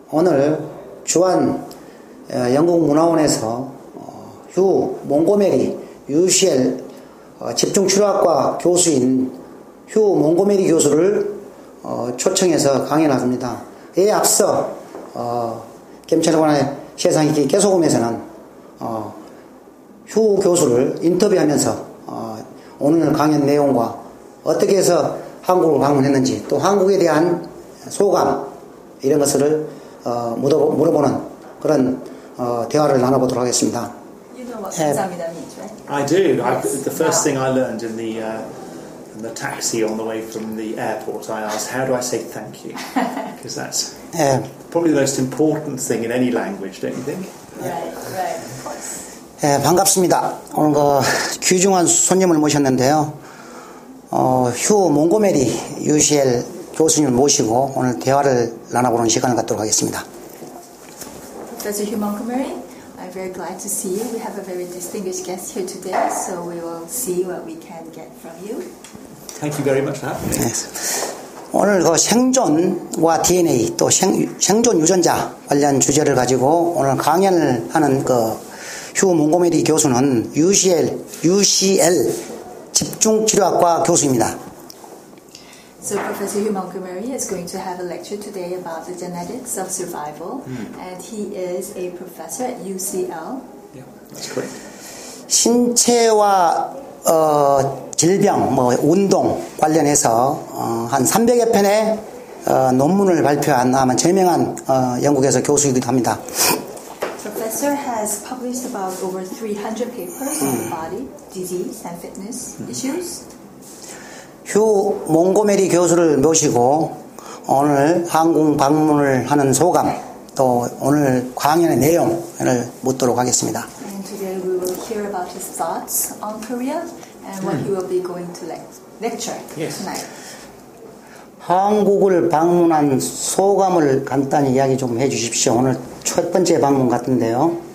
오늘 주한 영국 문화원에서 휴 몽고메리 UCL 집중치료학과 교수인 휴 몽고메리 교수를 초청해서 강연을 합니다. 이에 앞서 김철관의 세상이 계속 오면서는 휴 교수를 인터뷰하면서 오늘 강연 내용과 어떻게 해서 한국을 방문했는지 또 한국에 대한 소감 이런 것을 물어보는 그런 대화를 나눠보도록 하겠습니다. You know what 감사합니다 means, right? I do. The first thing I learned in the taxi on the way from the airport, I asked, how do I say thank you? Because that's probably the most important thing in any language, don't you think? Right, of course. 반갑습니다. 오늘 귀중한 손님을 모셨는데요. 휴 몽고메리 UCL 교수님을 모시고 오늘 대화를 나눠보는 시간을 갖도록 하겠습니다. Professor Hugh Montgomery, I'm very glad to see you. We have a very distinguished guest here today, so we will see what we can get from you. Thank you very much for having me. 오늘 생존과 DNA 또 생존 유전자 관련 주제를 가지고 오늘 강연을 하는 휴 몽고메리 교수는 UCL 집중치료학과 교수입니다. So Professor Hugh Montgomery is going to have a lecture today about the genetics of survival, and he is a professor at UCL. Yeah, that's correct. 신체와 질병, 운동 관련해서 한 300여 편의 논문을 발표한 아마 저명한 영국에서 교수이기도 합니다. Professor has published about over 300 papers on the body, disease, and fitness issues. 휴 몽고메리 교수를 모시고 오늘 한국 방문을 하는 소감 또 오늘 강연의 내용을 묻도록 하겠습니다. And today we will hear about his thoughts on Korea and what he will be going to lecture tonight. 한국을 방문한 소감을 간단히 이야기 좀 해주십시오. 오늘 첫 번째 방문 같은데요.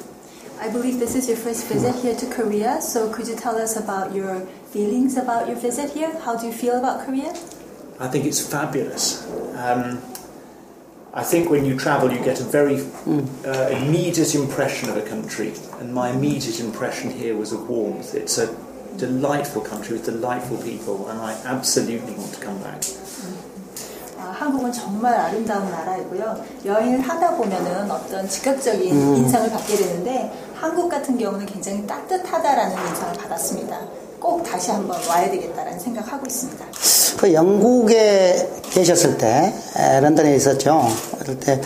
I believe this is your first visit here to Korea, so could you tell us about your feelings about your visit here? How do you feel about Korea? I think it's fabulous. I think when you travel, you get a very immediate impression of a country, and my immediate impression here was of warmth. It's a delightful country with delightful people, and I absolutely want to come back. 한국은 정말 아름다운 나라이고요. 여행을 하다 보면은 어떤 즉각적인 인상을 받게 되는데 한국 같은 경우는 굉장히 따뜻하다라는 인상을 받았습니다. 꼭 다시 한번 와야 되겠다라는 생각하고 있습니다. 영국에 계셨을 때 런던에 있었죠. 그럴 때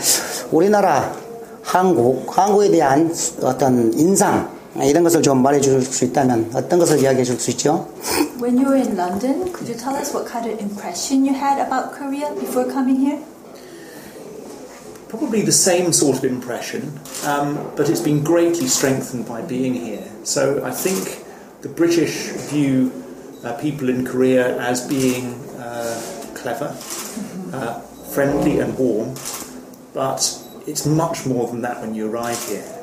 우리나라 한국에 대한 어떤 인상 이런 것을 좀 말해줄 수 있다면 어떤 것을 이야기해 줄 수 있죠? When you were in London, could you tell us what kind of impression you had about Korea before coming here? Probably the same sort of impression, but it's been greatly strengthened by being here. So I think the British view people in Korea as being clever, friendly and warm, but it's much more than that when you arrive here.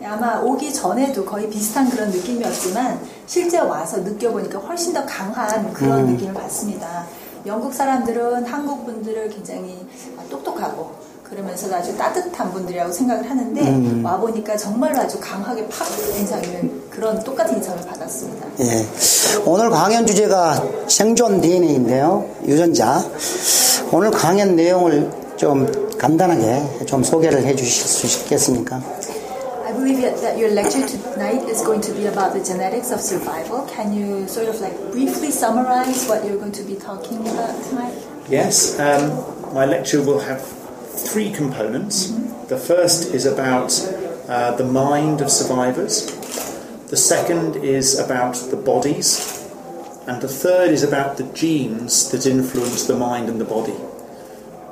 아마 오기 전에도 거의 비슷한 그런 느낌이었지만 실제 와서 느껴보니까 훨씬 더 강한 그런 느낌을 받습니다. 영국 사람들은 한국 분들을 굉장히 똑똑하고 그러면서 아주 따뜻한 분들이라고 생각을 하는데 와보니까 정말로 아주 강하게 팍 그런 똑같은 인상을 받았습니다. 예, 오늘 강연 주제가 생존 DNA인데요. 유전자. 오늘 강연 내용을 좀 간단하게 좀 소개를 해 주실 수 있겠습니까? I believe that your lecture tonight is going to be about the genetics of survival. Can you sort of briefly summarize what you're going to be talking about tonight? Yes, my lecture will have three components. The first is about the mind of survivors. The second is about the bodies. And the third is about the genes that influence the mind and the body.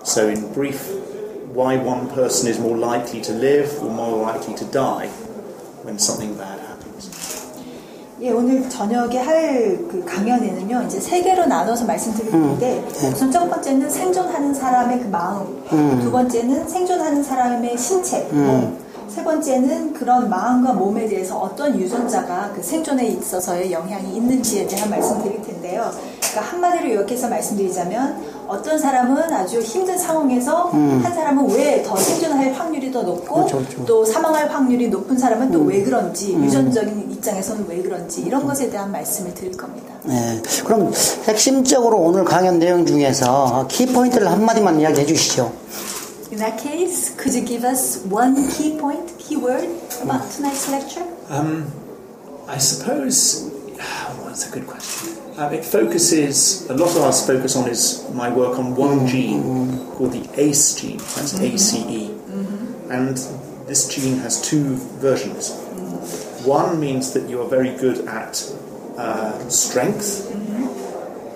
So in brief, why one person is more likely to live or more likely to die when something bad happens. 예, 오늘 저녁에 할 그 강연에는요, 이제 세 개로 나눠서 말씀드릴 텐데, 우선 첫 번째는 생존하는 사람의 그 마음, 두 번째는 생존하는 사람의 신체, 세 번째는 그런 마음과 몸에 대해서 어떤 유전자가 그 생존에 있어서의 영향이 있는지에 대한 말씀드릴 텐데요. 그러니까 한마디로 요약해서 말씀드리자면 어떤 사람은 아주 힘든 상황에서 한 사람은 왜 더 생존할 확률이 더 높고 그렇죠. 또 사망할 확률이 높은 사람은 또 왜 그런지 유전적인 입장에서는 왜 그런지 이런 것에 대한 말씀을 드릴 겁니다. 네. 그럼 핵심적으로 오늘 강연 내용 중에서 키포인트를 한마디만 이야기해 주시죠. In that case, could you give us one key point, key word about tonight's lecture? I suppose, well, that's a good question. It focuses, a lot of us focus on is my work on one gene called the ACE gene, that's ACE. And this gene has two versions. One means that you are very good at strength,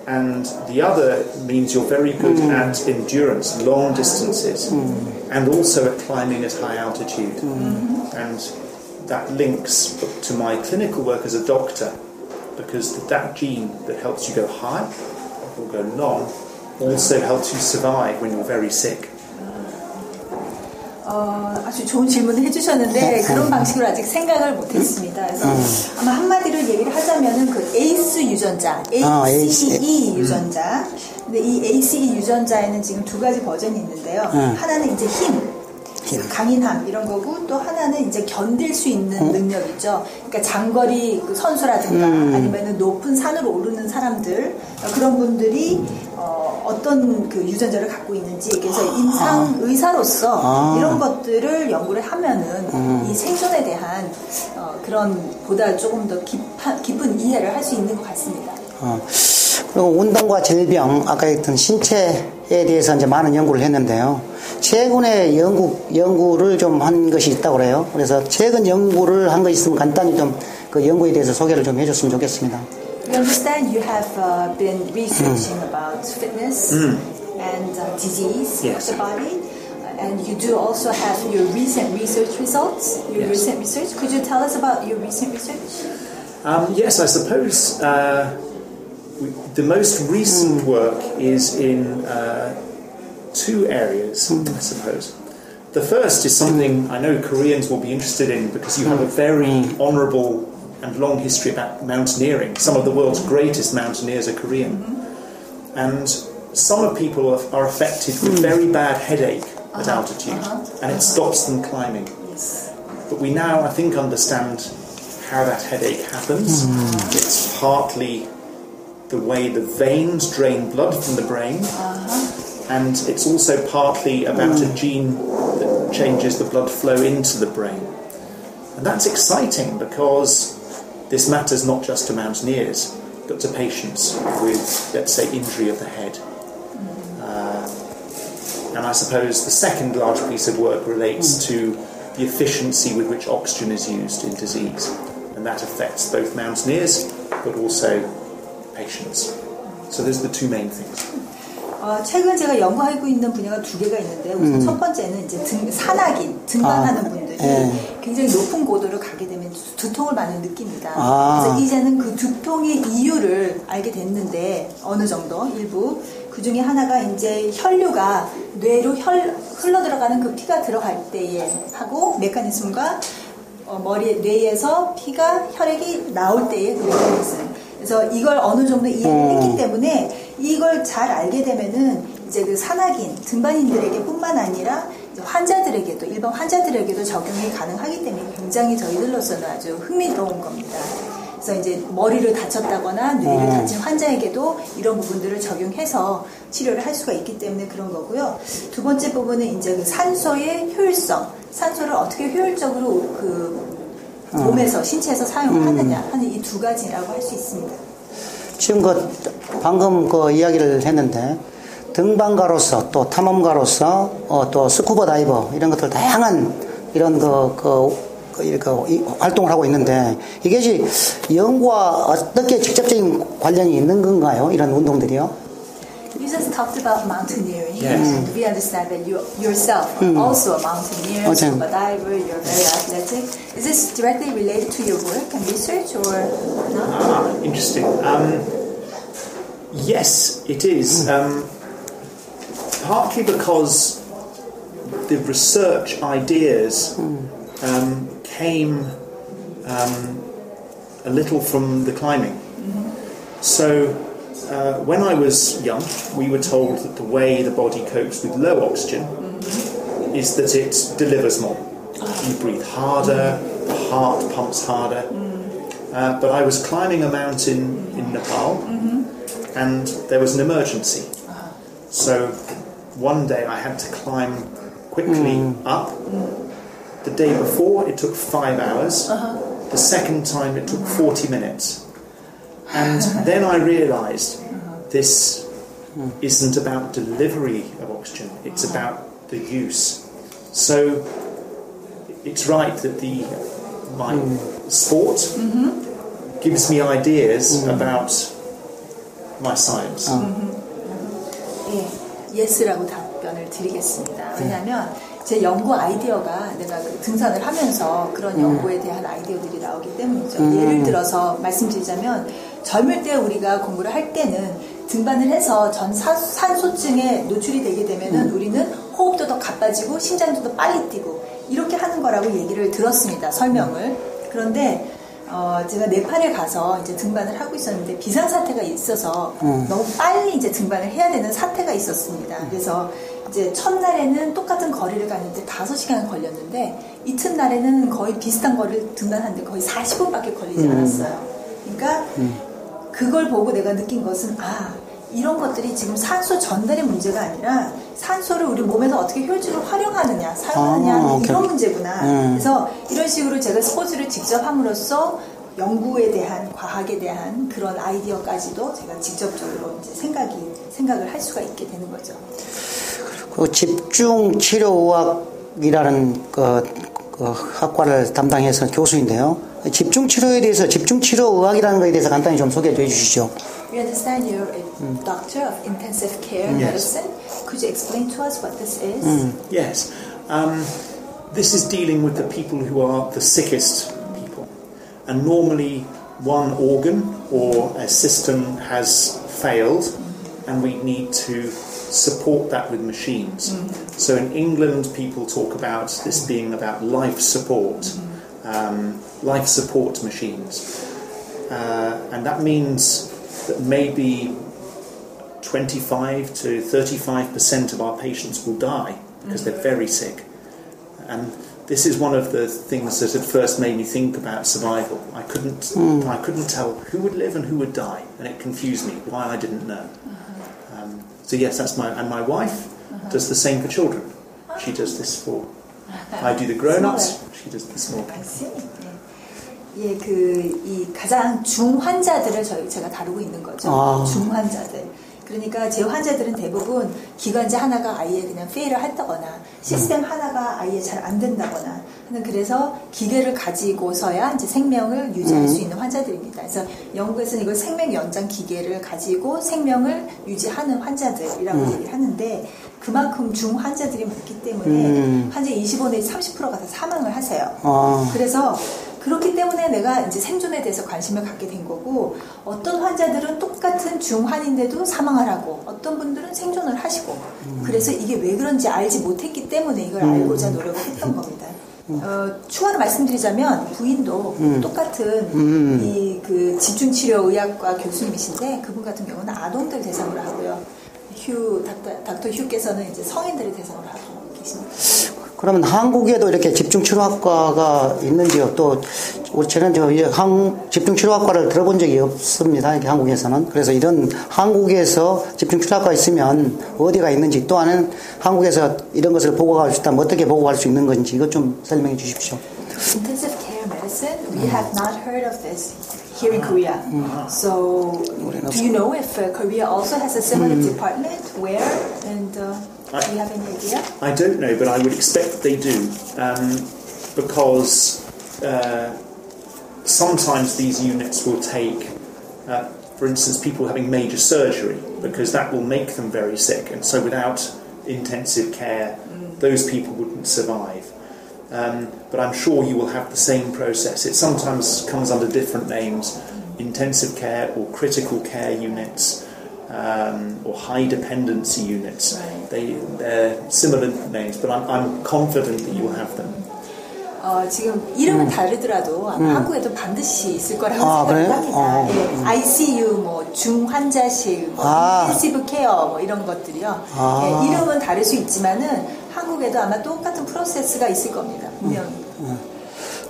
and the other means you're very good at endurance, long distances, and also at climbing at high altitude. And that links to my clinical work as a doctor, because that gene that helps you go high or go long also helps you survive when you're very sick. 아주 좋은 질문을 해주셨는데 그런 방식으로 아직 생각을 못했습니다. 그래서 아마 한마디로 얘기를 하자면은 그 ACE 유전자, ACE 유전자. 근데 이 ACE 유전자에는 지금 두 가지 버전이 있는데요. 하나는 이제 힘, 강인함 이런 거고 또 하나는 이제 견딜 수 있는 능력이죠. 그러니까 장거리 그 선수라든가 아니면은 높은 산을 오르는 사람들 그런 분들이 어떤 그 유전자를 갖고 있는지 그래서 임상 의사로서 이런 것들을 연구를 하면은 이 생존에 대한 그런 보다 조금 더 깊은 이해를 할 수 있는 것 같습니다. 그리고 운동과 질병 아까 했던 신체에 대해서 이제 많은 연구를 했는데요. 최근에 연구를 좀 한 것이 있다고 그래요. 그래서 최근 연구를 한 거 있으면 간단히 좀 그 연구에 대해서 소개를 좀 해줬으면 좋겠습니다. We understand you have been researching about fitness and disease of the body, and you do also have your recent research results. Your recent research. Could you tell us about your recent research? Yes, I suppose the most recent work is in two areas, I suppose. The first is something I know Koreans will be interested in because you have a very honourable and long history about mountaineering. Some of the world's greatest mountaineers are Korean. And some people are affected with very bad headache at altitude, and it stops them climbing. But we now, I think, understand how that headache happens. It's partly the way the veins drain blood from the brain, and it's also partly about a gene that changes the blood flow into the brain. And that's exciting because this matters not just to mountaineers, but to patients with, let's say, injury of the head. And I suppose the second large piece of work relates to the efficiency with which oxygen is used in disease. And that affects both mountaineers, but also patients. So those are the two main things. 최근 제가 연구하고 있는 분야가 두 개가 있는데 우선 첫 번째는 이제 산악인, 등반하는 분들이 굉장히 높은 고도를 가게 되면 두통을 많이 느낍니다. 그래서 이제는 그 두통의 이유를 알게 됐는데 어느 정도 일부 그 중에 하나가 이제 혈류가 뇌로 흘러 들어가는 그 피가 들어갈 때에 하고 메커니즘과 뇌에서 피가 혈액이 나올 때의 그 메커니즘. 그래서 이걸 어느 정도 이해를 했기 때문에 이걸 잘 알게 되면은 이제 그 산악인, 등반인들에게 뿐만 아니라 이제 환자들에게도, 일반 환자들에게도 적용이 가능하기 때문에 굉장히 저희들로서는 아주 흥미로운 겁니다. 그래서 이제 머리를 다쳤다거나 뇌를 다친 환자에게도 이런 부분들을 적용해서 치료를 할 수가 있기 때문에 그런 거고요. 두 번째 부분은 이제 그 산소의 효율성, 산소를 어떻게 효율적으로 그 몸에서, 신체에서 사용을 하느냐 하는 이 두 가지라고 할 수 있습니다. 지금 방금 이야기를 했는데 등반가로서 또 탐험가로서 또 스쿠버 다이버 이런 것들 다양한 이런 활동을 하고 있는데 이게 연구와 어떻게 직접적인 관련이 있는 건가요? 이런 운동들이요? You just talked about mountaineering, and we understand that you yourself are also a mountaineer, scuba diver, you're very athletic. Is this directly related to your work and research, or not? Interesting. Yes, it is. Partly because the research ideas came a little from the climbing. So when I was young, we were told that the way the body copes with low oxygen is that it delivers more. You breathe harder, the heart pumps harder. But I was climbing a mountain in Nepal, and there was an emergency. So one day I had to climb quickly up. The day before it took 5 hours. The second time it took 40 minutes. And then I realised this isn't about delivery of oxygen, it's about the use. So it's right that my sport gives me ideas about my science. 예스라고 답변을 드리겠습니다. 왜냐하면 제 연구 아이디어가 내가 등산을 하면서 그런 연구에 대한 아이디어들이 나오기 때문이죠. 예를 들어서 말씀드리자면 젊을 때 우리가 공부를 할 때는 등반을 해서 전 산소증에 노출이 되게 되면은 우리는 호흡도 더 가빠지고 심장도 더 빨리 뛰고 이렇게 하는 거라고 얘기를 들었습니다. 설명을. 그런데 제가 네팔에 가서 이제 등반을 하고 있었는데 비상사태가 있어서 너무 빨리 이제 등반을 해야 되는 사태가 있었습니다. 그래서 이제 첫날에는 똑같은 거리를 갔는데 5시간 걸렸는데 이튿날에는 거의 비슷한 거리를 등반하는데 거의 40분밖에 걸리지 않았어요. 그러니까 그걸 보고 내가 느낀 것은 이런 것들이 지금 산소 전달의 문제가 아니라 산소를 우리 몸에서 어떻게 효율적으로 활용하느냐, 사용하느냐 이런 문제구나. 그래서 이런 식으로 제가 스포츠를 직접 함으로써 연구에 대한, 과학에 대한 그런 아이디어까지도 제가 직접적으로 이제 생각을 할 수가 있게 되는 거죠. 그 집중치료의학이라는 그 학과를 담당해서 교수인데요. 집중치료에 대해서 집중치료의학이라는 것에 대해서 간단히 좀 소개해 주시죠. We understand you're a doctor of intensive care medicine. Could you explain to us what this is? Yes. This is dealing with the people who are the sickest people. And normally one organ or a system has failed and we need to support that with machines. So in England people talk about this being about life support machines. And that means that maybe 25 to 35% of our patients will die because they're very sick. And this is one of the things that at first made me think about survival. I couldn't tell who would live and who would die, and it confused me why I didn't know. So yes, that's my wife does the same for children. She does this for. I do the grown-ups. She does the small kids. 예, 이 가장 중환자들을 제가 다루고 있는 거죠. 중환자들. 그러니까 제 환자들은 대부분 기관지 하나가 아예 그냥 페일을 했다거나 시스템 하나가 아예 잘 안 된다거나 하는 그래서 기계를 가지고서야 이제 생명을 유지할 수 있는 환자들입니다. 그래서 영국에서는 이걸 생명 연장 기계를 가지고 생명을 유지하는 환자들이라고 얘기를 하는데 그만큼 중환자들이 많기 때문에 환자 25 내지 30%가 다 사망을 하세요. 그래서 그렇기 때문에 내가 이제 생존에 대해서 관심을 갖게 된 거고 어떤 환자들은 똑같은 중환인데도 사망을 하고 어떤 분들은 생존을 하시고 그래서 이게 왜 그런지 알지 못했기 때문에 이걸 알고자 노력을 했던 겁니다. 추가로 말씀드리자면 부인도 똑같은 이 그 집중치료의학과 교수님이신데 그분 같은 경우는 아동들 대상으로 하고요. 닥터 휴께서는 이제 성인들을 대상으로 하고 계십니다. 그러면 한국에도 이렇게 집중치료학과가 있는지요? 또 저는 집중치료학과를 들어본 적이 없습니다. 이렇게 한국에서는. 그래서 이런 한국에서 집중치료학과 있으면 어디가 있는지 또 하나는 한국에서 이런 것을 보고할 수 있다면 어떻게 보고할 수 있는 건지 이것 좀 설명해 주십시오. Intensive care medicine, we have not heard of this here in Korea. So, do you know if Korea also has a similar department? Where? And do you have any idea? I don't know, but I would expect they do, because sometimes these units will take, for instance, people having major surgery, because that will make them very sick, and so without intensive care, those people wouldn't survive. But I'm sure you will have the same process. It sometimes comes under different names, intensive care or critical care units. Or high dependency units. They're similar names, but I'm confident that you will have them. 지금 이름은 다르더라도 아마 한국에도 반드시 있을 거라고 생각을 합니다. 예, ICU, 뭐 중환자실, 뭐 인텐시브 케어 뭐 이런 것들이요. 예, 이름은 다를 수 있지만은 한국에도 아마 똑같은 프로세스가 있을 겁니다. 분명히.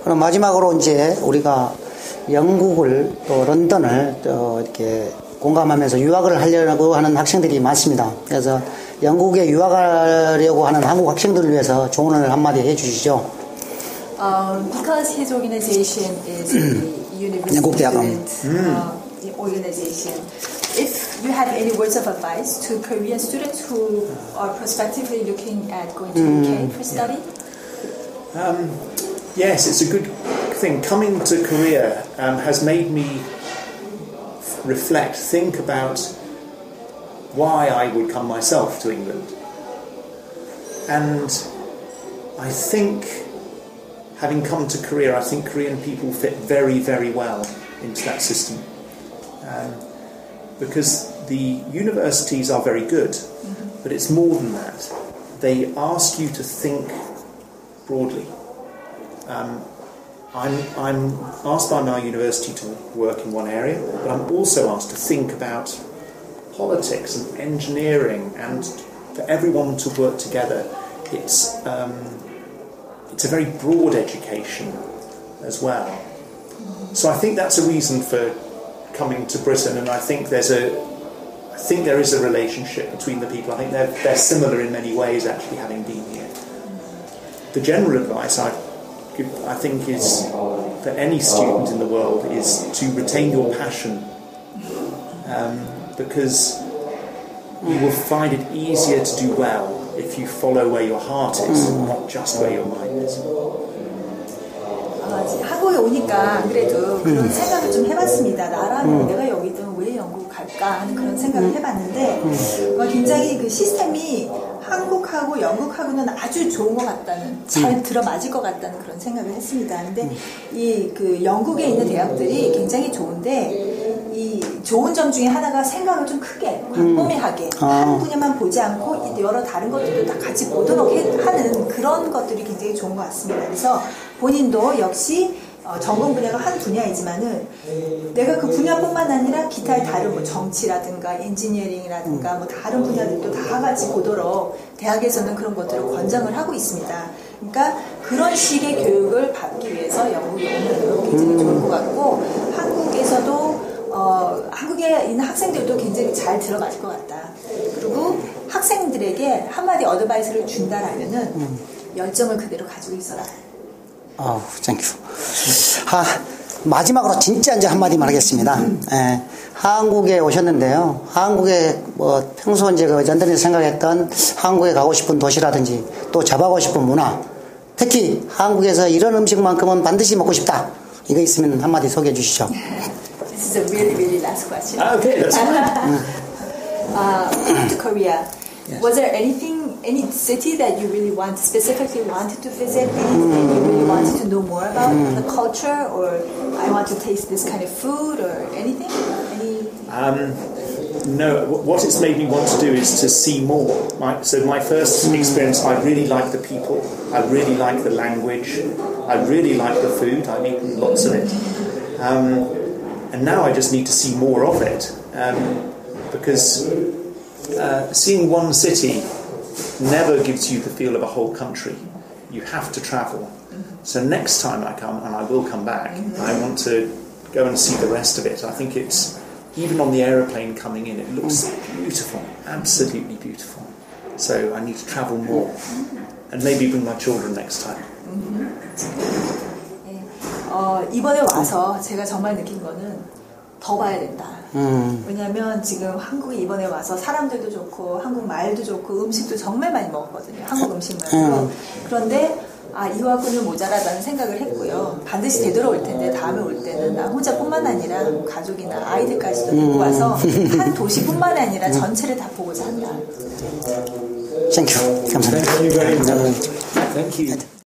그럼 마지막으로 이제 우리가 영국을 또 런던을 또 이렇게 공감하면서 유학을 하려고 하는 학생들이 많습니다. 그래서 영국에 유학하려고 하는 한국 학생들을 위해서 조언을 한마디 해주시죠. Because his organization is a university student organization, if you have any words of advice to Korean students who are prospectively looking at going to UK for study? Yes, it's a good thing. Coming to Korea has made me think about why I would come myself to England. And I think, having come to Korea, I think Korean people fit very, very well into that system. Because the universities are very good, but it's more than that. They ask you to think broadly. I'm asked by my university to work in one area, but I'm also asked to think about politics and engineering, and for everyone to work together. It's a very broad education as well. So I think that's a reason for coming to Britain, and I think there is a relationship between the people. I think they're similar in many ways, actually, having been here. The general advice I think is for any student in the world is to retain your passion, because you will find it easier to do well if you follow where your heart is, not just where your mind is. 한국에 오니까 안 그래도 그런 생각을 좀 해봤습니다. 나라면 내가 여기든 왜 영국 갈까 하는 그런 생각을 해봤는데 굉장히 그 시스템이 한국하고 영국하고는 아주 좋은 것 같다는, 잘 들어맞을 것 같다는 그런 생각을 했습니다. 근데 이 그 영국에 있는 대학들이 굉장히 좋은데 이 좋은 점 중에 하나가 생각을 좀 크게 광범위하게 한 분야만 보지 않고 여러 다른 것들도 다 같이 보도록 하는 그런 것들이 굉장히 좋은 것 같습니다. 그래서 본인도 역시 전공 분야가 한 분야이지만은 내가 그 분야뿐만 아니라 기타의 다른 뭐 정치라든가 엔지니어링이라든가 뭐 다른 분야들도 다 같이 보도록 대학에서는 그런 것들을 권장을 하고 있습니다. 그러니까 그런 식의 교육을 받기 위해서 영국에 오면 굉장히 좋을 것 같고 한국에서도 한국에 있는 학생들도 굉장히 잘 들어맞을 것 같다. 그리고 학생들에게 한마디 어드바이스를 준다라면은 열정을 그대로 가지고 있어라. 땡큐. 마지막으로 진짜 이제 한마디만 하겠습니다. 한국에 오셨는데요. 한국에 뭐 평소 이제 그 런던에서 생각했던 한국에 가고 싶은 도시라든지 또 잡아가고 싶은 문화, 특히 한국에서 이런 음식만큼은 반드시 먹고 싶다. 이거 있으면 한마디 소개해 주시죠. This is a really, really last question. Okay, that's fine. To Korea, yes. Was there any city that you really specifically wanted to visit, anything you really wanted to know more about the culture, or I want to taste this kind of food, or anything? No, what it's made me want to do is to see more. So my first experience, I really like the people, I really like the language, I really like the food, I've eaten lots of it. And now I just need to see more of it, because seeing one city never gives you the feel of a whole country. You have to travel. So next time I come, and I will come back, I want to go and see the rest of it. I think it's, even on the aeroplane coming in, it looks beautiful, absolutely beautiful. So I need to travel more, and maybe bring my children next time. 이번에 와서 제가 정말 느낀 거는 더 봐야 된다. 왜냐하면 지금 한국에 이번에 와서 사람들도 좋고 한국 말도 좋고 음식도 정말 많이 먹었거든요. 한국 음식만으로. 그런데 이와군은 모자라다는 생각을 했고요. 반드시 되돌아올 텐데 다음에 올 때는 나 혼자뿐만 아니라 가족이나 아이들까지도 데리고 와서 한 도시뿐만 아니라 전체를 다 보고자 한다. Thank you. 감사합니다. Thank you very much. Thank you.